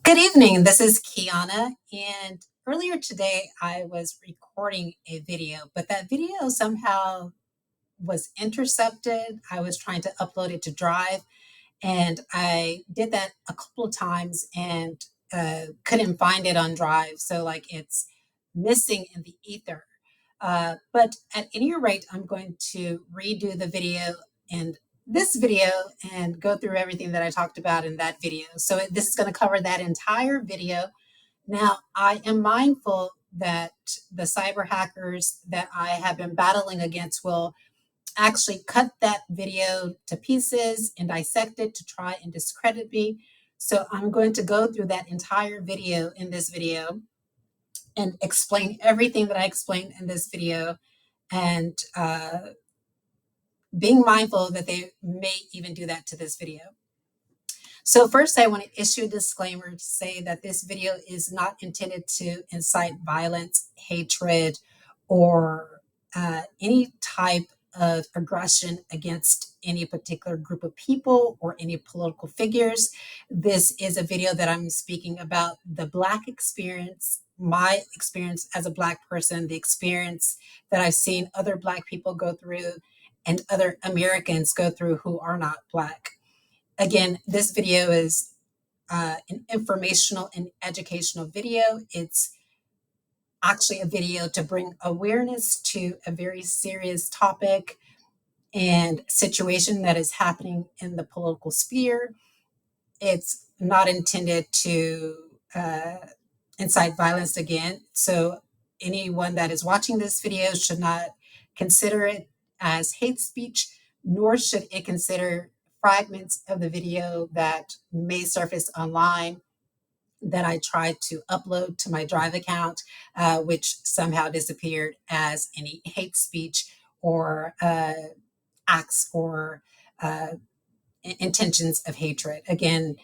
Good evening. This is Kiana. And earlier today, I was recording a video, but that video somehow was intercepted. I was trying to upload it to Drive, and I did that a couple of times and couldn't find it on Drive. So, like, it's missing in the ether. But at any rate, I'm going to redo the video and this video and go through everything that I talked about in that video. So this is going to cover that entire video. Now, I am mindful that the cyber hackers that I have been battling against will actually cut that video to pieces and dissect it to try and discredit me. So I'm going to go through that entire video in this video and explain everything that I explained in this video, and being mindful that they may even do that to this video. So first, I want to issue a disclaimer to say that this video is not intended to incite violence, hatred, or any type of aggression against any particular group of people or any political figures. This is a video that I'm speaking about the Black experience, my experience as a Black person, the experience that I've seen other Black people go through and other Americans go through who are not Black. Again, this video is an informational and educational video. It's actually a video to bring awareness to a very serious topic and situation that is happening in the political sphere. It's not intended to incite violence again. So anyone that is watching this video should not consider it as hate speech, nor should it consider fragments of the video that may surface online that I tried to upload to my Drive account, which somehow disappeared as any hate speech or acts or intentions of hatred. Again,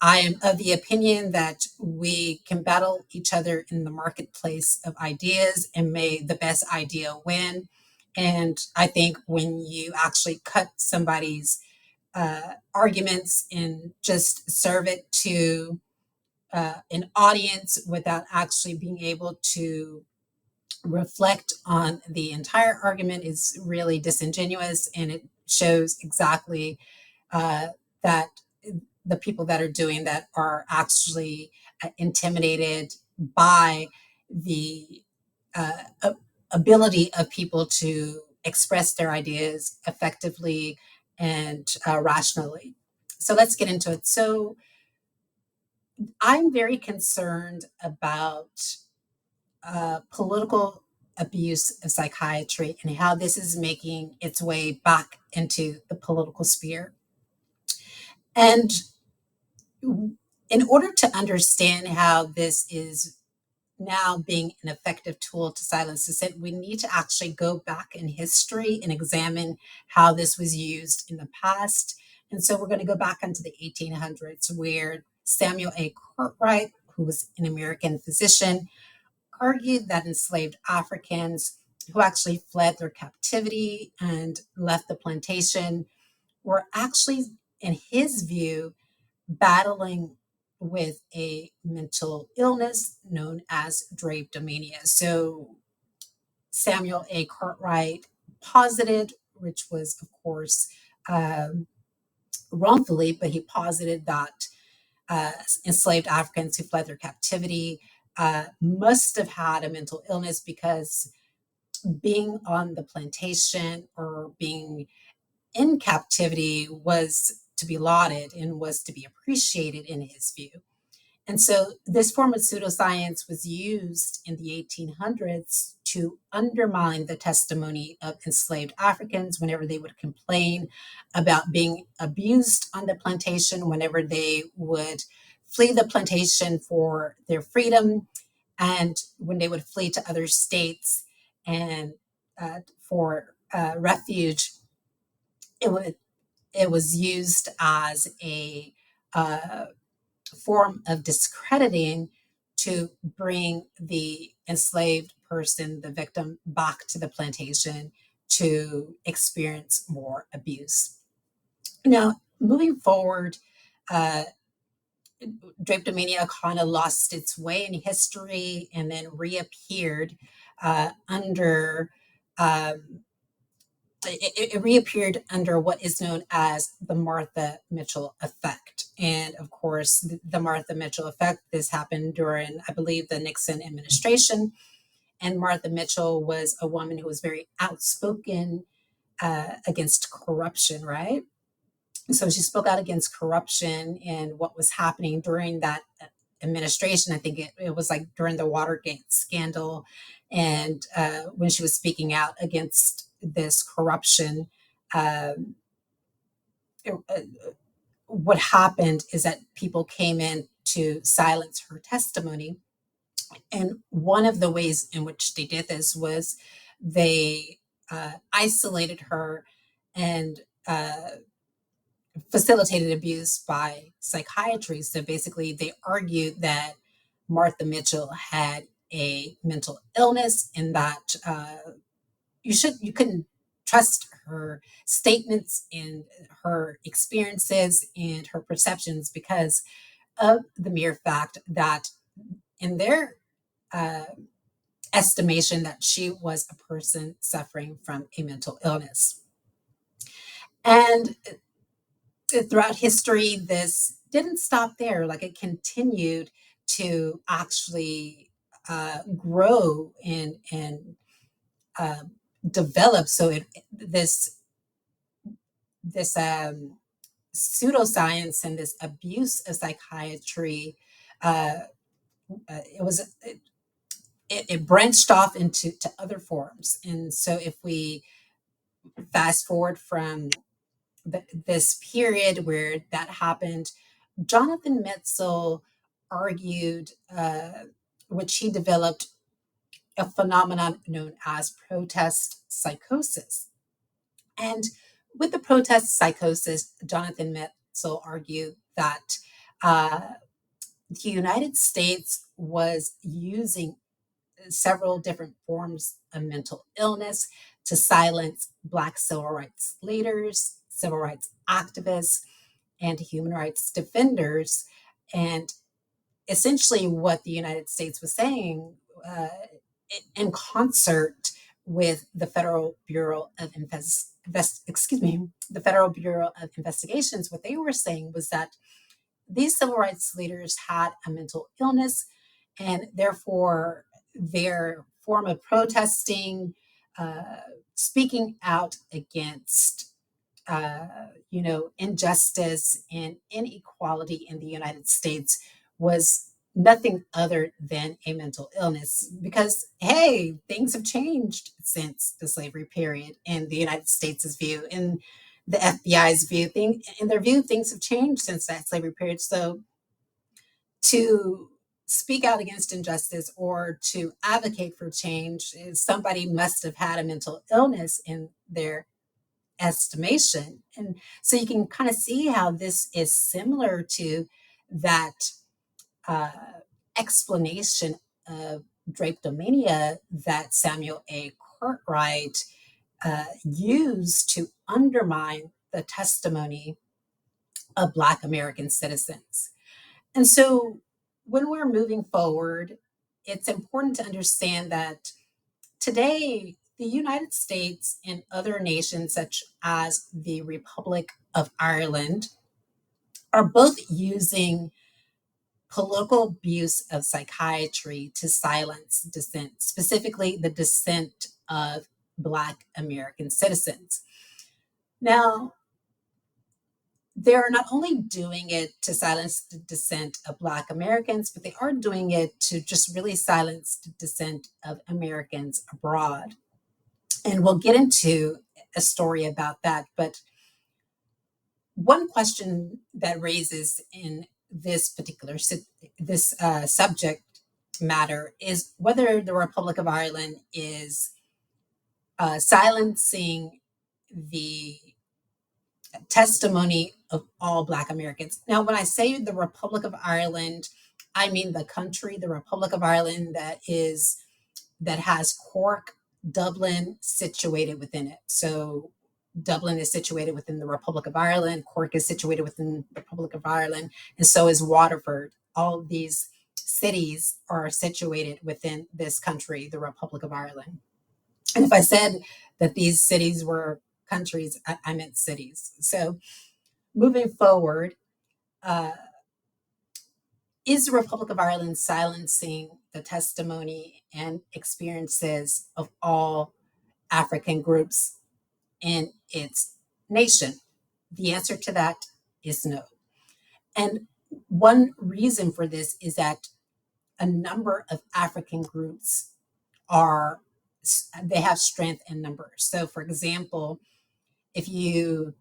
I am of the opinion that we can battle each other in the marketplace of ideas, and may the best idea win. And I think when you actually cut somebody's arguments and just serve it to an audience without actually being able to reflect on the entire argument is really disingenuous, and it shows exactly that the people that are doing that are actually intimidated by the ability of people to express their ideas effectively and rationally. So let's get into it. So I'm very concerned about political abuse of psychiatry and how this is making its way back into the political sphere. And in order to understand how this is now being an effective tool to silence dissent, we need to actually go back in history and examine how this was used in the past. And so we're going to go back into the 1800s, where Samuel A. Cartwright, who was an American physician, argued that enslaved Africans who actually fled their captivity and left the plantation were actually, in his view, battling with a mental illness known as drapetomania. So Samuel A. Cartwright posited, which was, of course, wrongfully, but he posited that enslaved Africans who fled their captivity must have had a mental illness, because being on the plantation or being in captivity was to be lauded and was to be appreciated in his view. And so this form of pseudoscience was used in the 1800s to undermine the testimony of enslaved Africans whenever they would complain about being abused on the plantation, whenever they would flee the plantation for their freedom, and when they would flee to other states and for refuge. It was used as a form of discrediting to bring the enslaved person, the victim, back to the plantation to experience more abuse. Now, moving forward, drapetomania kind of lost its way in history and then reappeared under um, it reappeared under what is known as the Martha Mitchell effect. And of course, the Martha Mitchell effect, this happened during, I believe, the Nixon administration. And Martha Mitchell was a woman who was very outspoken against corruption, right? So she spoke out against corruption and what was happening during that administration. I think it was like during the Watergate scandal. And when she was speaking out against this corruption, um, what happened is that people came in to silence her testimony. And one of the ways in which they did this was they isolated her and facilitated abuse by psychiatry. So basically, they argued that Martha Mitchell had a mental illness and that you couldn't trust her statements and her experiences and her perceptions because of the mere fact that in their uh, estimation that she was a person suffering from a mental illness. And throughout history, this didn't stop there. Like it continued to actually grow and uh, develop. So this pseudoscience and this abuse of psychiatry, uh, it was it branched off into to other forms. And so if we fast forward from this period where that happened, Jonathan Metzl argued, which he developed a phenomenon known as protest psychosis. And with the protest psychosis, Jonathan Metzl argued that uh, the United States was using several different forms of mental illness to silence Black civil rights leaders, civil rights activists, and human rights defenders. And essentially, what the United States was saying in concert with the Federal Bureau of the Federal Bureau of Investigations, what they were saying was that these civil rights leaders had a mental illness, and therefore their form of protesting, uh, speaking out against, injustice and inequality in the United States was nothing other than a mental illness. Because, hey, things have changed since the slavery period in the United States' view, in the FBI's view, in their view, things have changed since that slavery period. So to speak out against injustice or to advocate for change, somebody must have had a mental illness in their estimation. And so you can kind of see how this is similar to that uh, explanation of drapetomania that Samuel A. Cartwright used to undermine the testimony of Black American citizens. And so when we're moving forward, it's important to understand that today, the United States and other nations, such as the Republic of Ireland, are both using political abuse of psychiatry to silence dissent, specifically the dissent of Black American citizens. Now, they're not only doing it to silence the dissent of Black Americans, but they are doing it to just really silence the dissent of Americans abroad. And we'll get into a story about that. But one question that raises in this particular subject matter is whether the Republic of Ireland is silencing the testimony of all Black Americans. Now, when I say the Republic of Ireland, I mean the country, the Republic of Ireland that has Cork, Dublin situated within it. So Dublin is situated within the Republic of Ireland. Cork is situated within the Republic of Ireland, and so is Waterford. All of these cities are situated within this country, the Republic of Ireland. And if I said that these cities were countries, I meant cities. So moving forward, uh, is the Republic of Ireland silencing the testimony and experiences of all African groups in its nation? The answer to that is no. And one reason for this is that a number of African groups are, they have strength in numbers. So for example, if you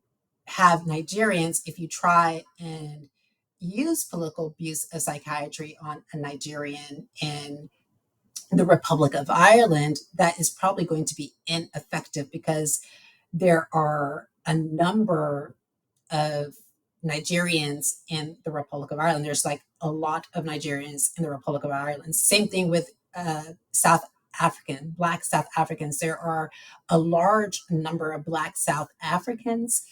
have Nigerians, if you try and use political abuse of psychiatry on a Nigerian in the Republic of Ireland, that is probably going to be ineffective because there are a number of Nigerians in the Republic of Ireland. There's like a lot of Nigerians in the Republic of Ireland. Same thing with South African, Black South Africans. There are a large number of Black South Africans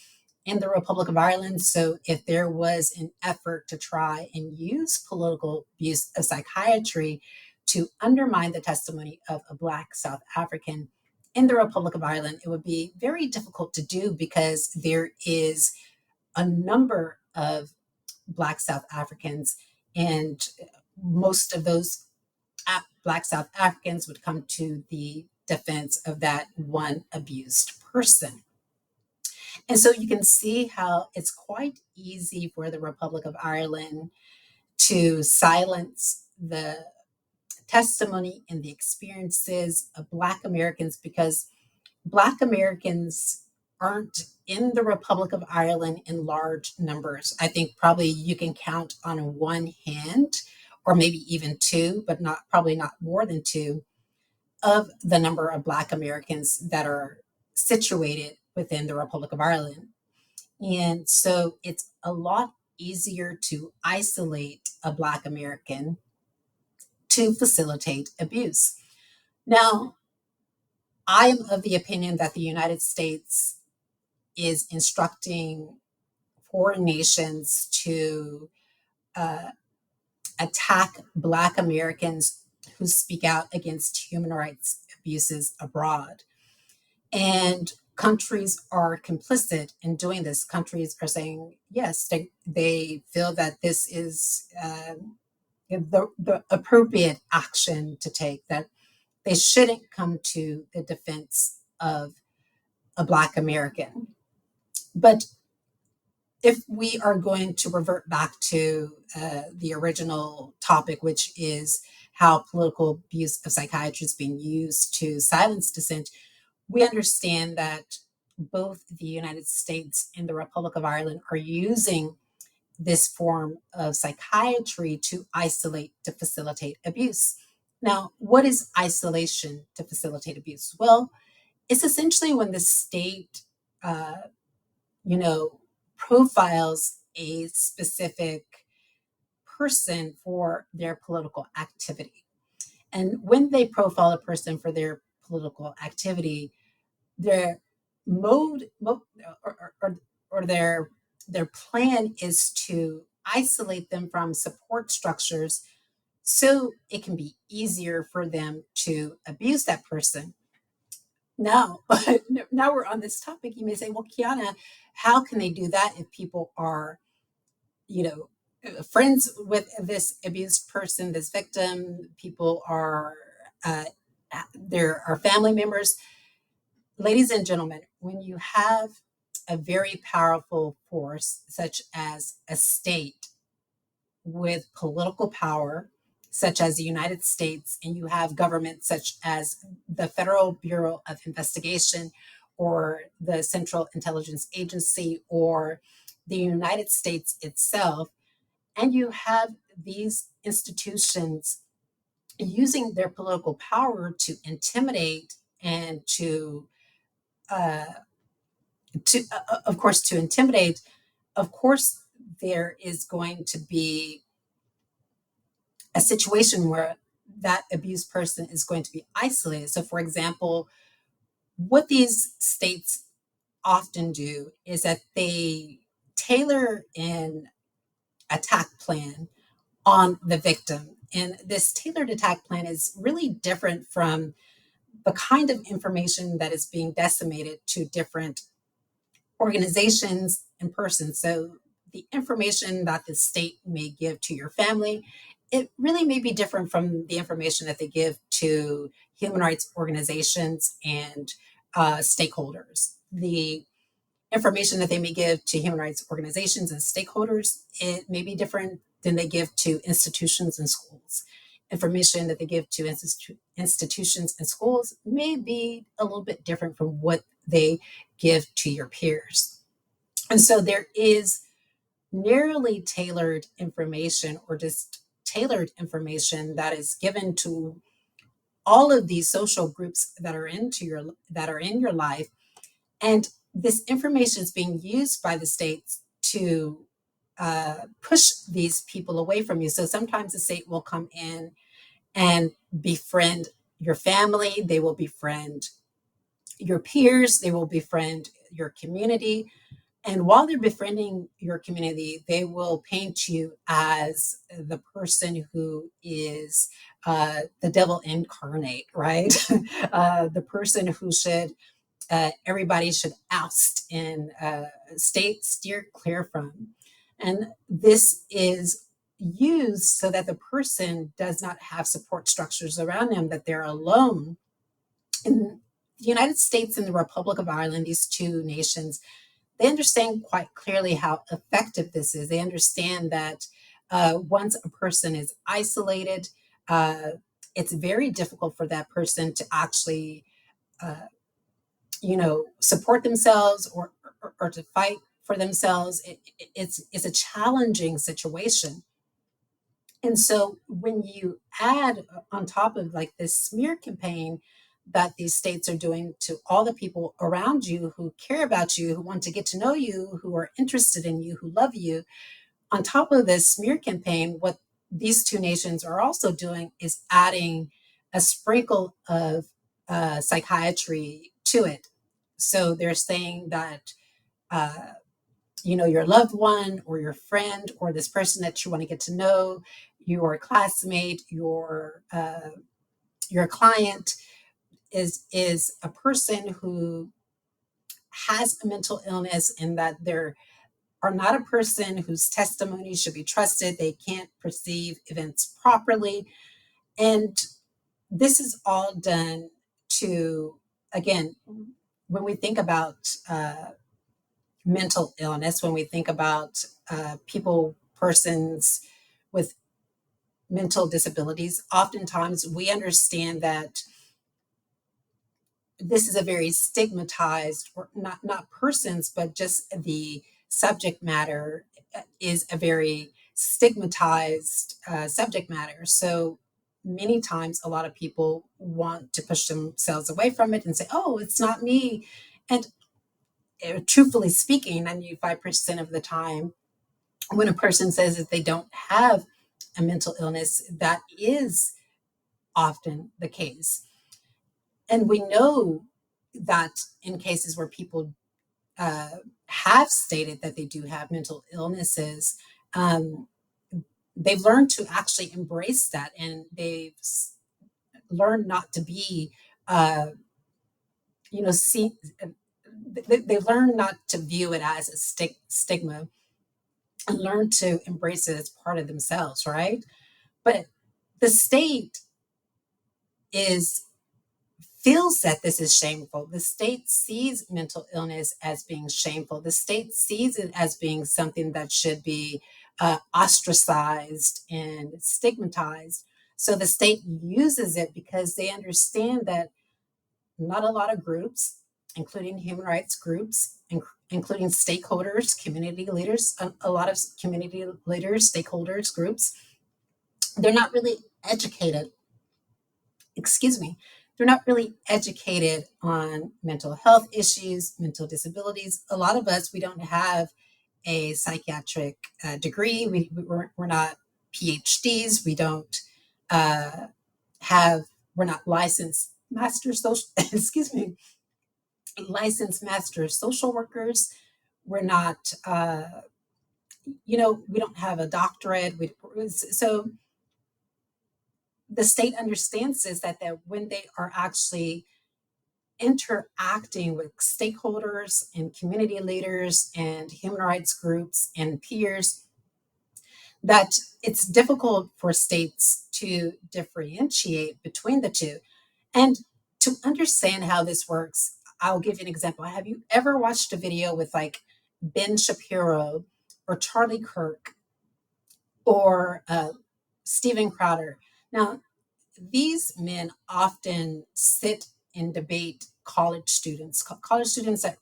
in the Republic of Ireland. So if there was an effort to try and use political abuse of psychiatry to undermine the testimony of a Black South African in the Republic of Ireland, it would be very difficult to do because there is a number of Black South Africans, and most of those Black South Africans would come to the defense of that one abused person. And so you can see how it's quite easy for the Republic of Ireland to silence the testimony and the experiences of Black Americans because Black Americans aren't in the Republic of Ireland in large numbers. I think probably you can count on one hand, or maybe even two, but probably not more than two, of the number of Black Americans that are situated within the Republic of Ireland. And so it's a lot easier to isolate a Black American to facilitate abuse. Now, I am of the opinion that the United States is instructing foreign nations to uh, attack Black Americans who speak out against human rights abuses abroad. And countries are complicit in doing this. Countries are saying, yes, they feel that this is the appropriate action to take, that they shouldn't come to the defense of a Black American. But if we are going to revert back to the original topic, which is how political abuse of psychiatry is being used to silence dissent, we understand that both the United States and the Republic of Ireland are using this form of psychiatry to isolate, to facilitate abuse. Now, what is isolation to facilitate abuse? Well, it's essentially when the state, uh, you know, profiles a specific person for their political activity. And when they profile a person for their political activity, their or their plan is to isolate them from support structures so it can be easier for them to abuse that person. Now, now we're on this topic. You may say, well, Kiana, how can they do that if people are, you know, friends with this abused person, this victim? People are, uh, there are family members. Ladies and gentlemen, when you have a very powerful force, such as a state with political power, such as the United States, and you have governments such as the Federal Bureau of Investigation or the Central Intelligence Agency or the United States itself, and you have these institutions using their political power to intimidate and uh, of course, to intimidate, of course, there is going to be a situation where that abused person is going to be isolated. So, for example, what these states often do is that they tailor an attack plan on the victim. And this tailored attack plan is really different from the kind of information that is being disseminated to different organizations and persons. So the information that the state may give to your family, it really may be different from the information that they give to human rights organizations and stakeholders. The information that they may give to human rights organizations and stakeholders, it may be different than they give to institutions and schools. Information that they give to institutions and schools may be a little bit different from what they give to your peers. And so there is narrowly tailored information or just tailored information that is given to all of these social groups that are in your life, and this information is being used by the states to push these people away from you. So sometimes the state will come in and befriend your family, they will befriend your peers, they will befriend your community. And while they're befriending your community, they will paint you as the person who is the devil incarnate, right? The person who should everybody should oust and steer clear from. And this is used so that the person does not have support structures around them, that they're alone. In the United States and the Republic of Ireland, these two nations, they understand quite clearly how effective this is. They understand that once a person is isolated, it's very difficult for that person to actually support themselves or to fight for themselves. It's a challenging situation. And so when you add on top of like this smear campaign that these states are doing to all the people around you who care about you, who want to get to know you, who are interested in you, who love you, on top of this smear campaign, what these two nations are also doing is adding a sprinkle of psychiatry to it. So they're saying that, your loved one or your friend or this person that you want to get to know, your classmate, your client is a person who has a mental illness, and that they're are not a person whose testimony should be trusted. They can't perceive events properly. And this is all done to, again, when we think about mental illness, when we think about persons with mental disabilities, oftentimes we understand that this is a very stigmatized, or not persons, but just the subject matter is a very stigmatized subject matter. So many times a lot of people want to push themselves away from it and say, oh, it's not me. And truthfully speaking, 95% of the time, when a person says that they don't have a mental illness, that is often the case. And we know that in cases where people have stated that they do have mental illnesses, they've learned to actually embrace that, and they've learned not to be, see, they've learned not to view it as a stigma, and learn to embrace it as part of themselves, right? But the state feels that this is shameful. The state sees mental illness as being shameful. The state sees it as being something that should be ostracized and stigmatized. So the state uses it because they understand that not a lot of groups, including human rights groups, including stakeholders, community leaders, a lot of community leaders, stakeholders, groups, they're not really educated. They're not really educated on mental health issues, mental disabilities. A lot of us, we don't have a psychiatric degree. We're not PhDs. We don't we're not licensed master social, licensed master social workers. We're not, we don't have a doctorate. So the state understands this, that when they are actually interacting with stakeholders and community leaders and human rights groups and peers, that it's difficult for states to differentiate between the two. And to understand how this works, I'll give you an example. Have you ever watched a video with like Ben Shapiro or Charlie Kirk or Steven Crowder? Now, these men often sit and debate college students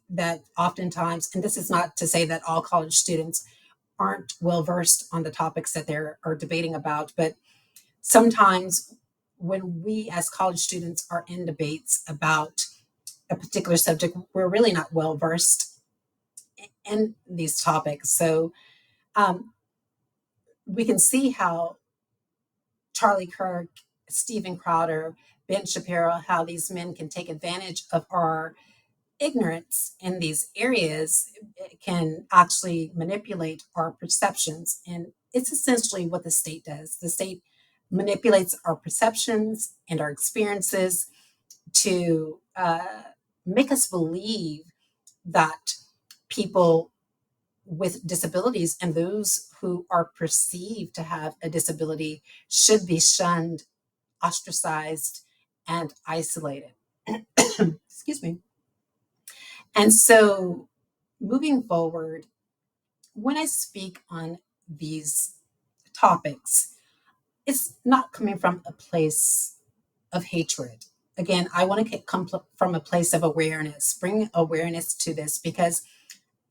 that oftentimes, and this is not to say that all college students aren't well versed on the topics that are debating about, but sometimes when we as college students are in debates about a particular subject, we're really not well versed in these topics. So we can see how Charlie Kirk, Steven Crowder, Ben Shapiro, how these men can take advantage of our ignorance in these areas, can actually manipulate our perceptions. And it's essentially what the state does. The state manipulates our perceptions and our experiences to make us believe that people with disabilities and those who are perceived to have a disability should be shunned, ostracized, and isolated. Excuse me. And so moving forward, when I speak on these topics, it's not coming from a place of hatred. Again, I want to come from a place of awareness, bring awareness to this, because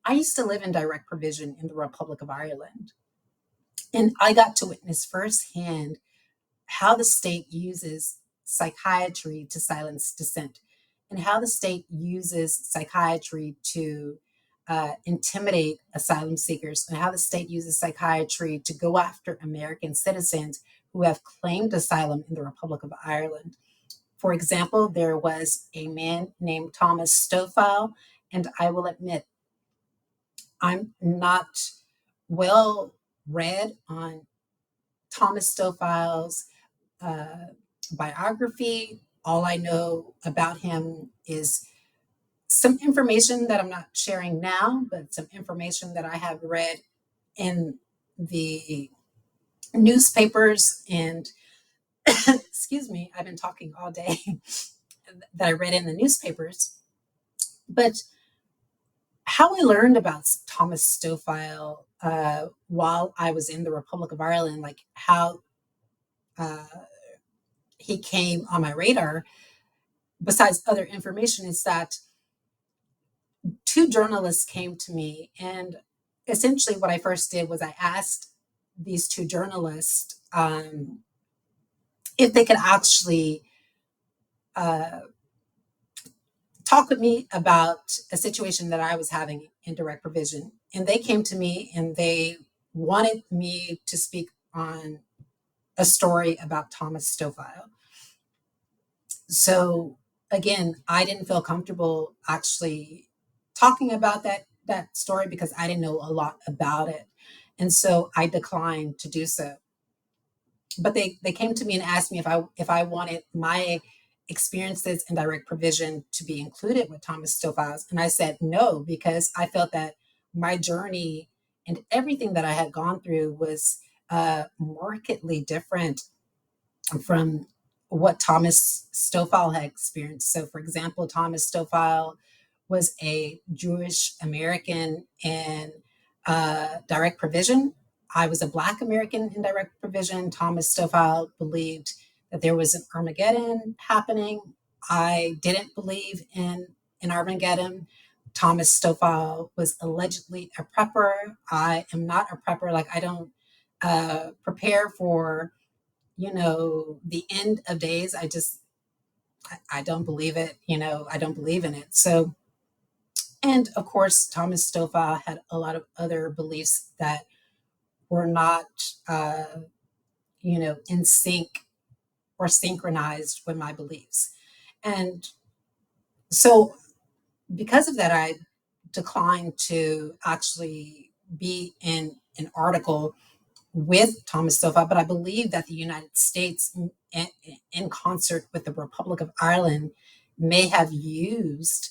I used to live in direct provision in the Republic of Ireland. And I got to witness firsthand how the state uses psychiatry to silence dissent, and how the state uses psychiatry to intimidate asylum seekers, and how the state uses psychiatry to go after American citizens who have claimed asylum in the Republic of Ireland. For example, there was a man named Thomas Stofile, and I will admit, I'm not well read on Thomas Stofile's biography. All I know about him is some information that I'm not sharing now, but some information that I have read in the newspapers and excuse me, I've been talking all day that I read in the newspapers. But how I learned about Thomas Stofile while I was in the Republic of Ireland, like how uh, he came on my radar, besides other information, is that two journalists came to me. And essentially, what I first did was I asked these two journalists if they could actually uh, talk with me about a situation that I was having in direct provision. And they came to me and they wanted me to speak on a story about Thomas Stofile. So again, I didn't feel comfortable actually talking about that story because I didn't know a lot about it. And so I declined to do so. But they came to me and asked me if I wanted my experiences in direct provision to be included with Thomas Stofile's. And I said no, because I felt that my journey and everything that I had gone through was markedly different from what Thomas Stofile had experienced. So, for example, Thomas Stofile was a Jewish American in direct provision. I was a Black American in direct provision. Thomas Stofile believed that there was an Armageddon happening. I didn't believe in an Armageddon. Thomas Stofile was allegedly a prepper. I am not a prepper. Like, I don't prepare for the end of days. I don't believe it. I don't believe in it. So, and of course, Thomas Stofile had a lot of other beliefs that were not, in sync or synchronized with my beliefs. And so because of that, I declined to actually be in an article with Thomas Stofa, but I believe that the United States, in concert with the Republic of Ireland, may have used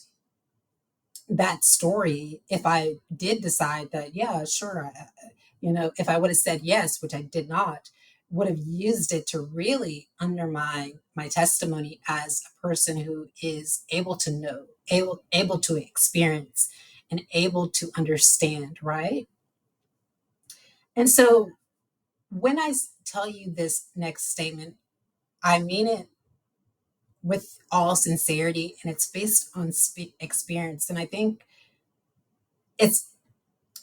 that story if I did decide that, yeah, sure, if I would have said yes, which I did not, would have used it to really undermine my testimony as a person who is able to know, able to experience, and able to understand, right? And so when I tell you this next statement, I mean it with all sincerity, and it's based on experience. And I think it's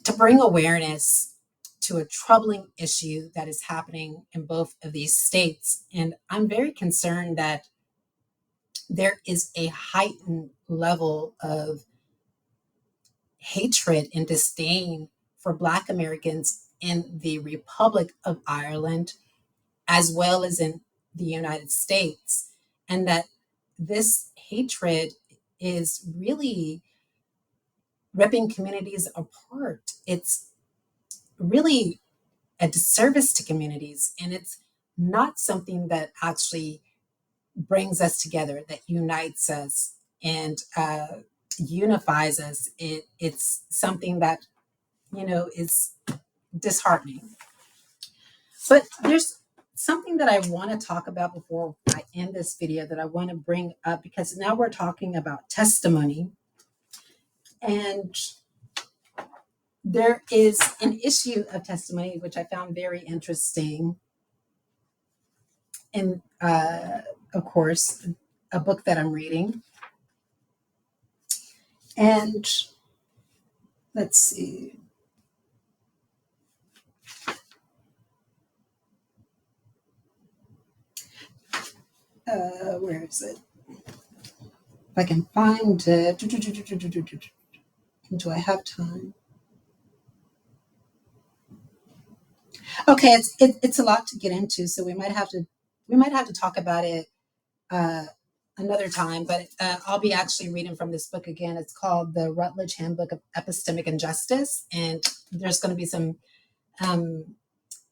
to bring awareness to a troubling issue that is happening in both of these states. And I'm very concerned that there is a heightened level of hatred and disdain for Black Americans in the Republic of Ireland, as well as in the United States. And that this hatred is really ripping communities apart. It's really a disservice to communities, and it's not something that actually brings us together, that unites us and unifies us. It's something that is disheartening. But there's something that I want to talk about before I end this video that I want to bring up, because now we're talking about testimony, and there is an issue of testimony which I found very interesting. And of course, a book that I'm reading. And let's see. Where is it? If I can find it. Do I have time? Okay, it's a lot to get into, so we might have to talk about it another time. But I'll be actually reading from this book again. It's called The Rutledge Handbook of Epistemic Injustice, and there's going to be some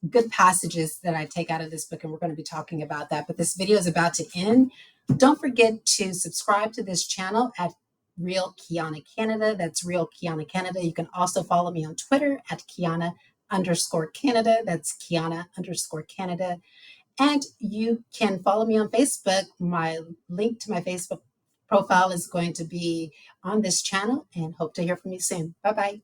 good passages that I take out of this book, and we're going to be talking about that. But this video is about to end. Don't forget to subscribe to this channel at Real Kiana Canada. That's Real Kiana Canada. You can also follow me on Twitter at Kiana_Canada. That's Kiana_Canada. And you can follow me on Facebook. My link to my Facebook profile is going to be on this channel, and hope to hear from you soon. Bye-bye.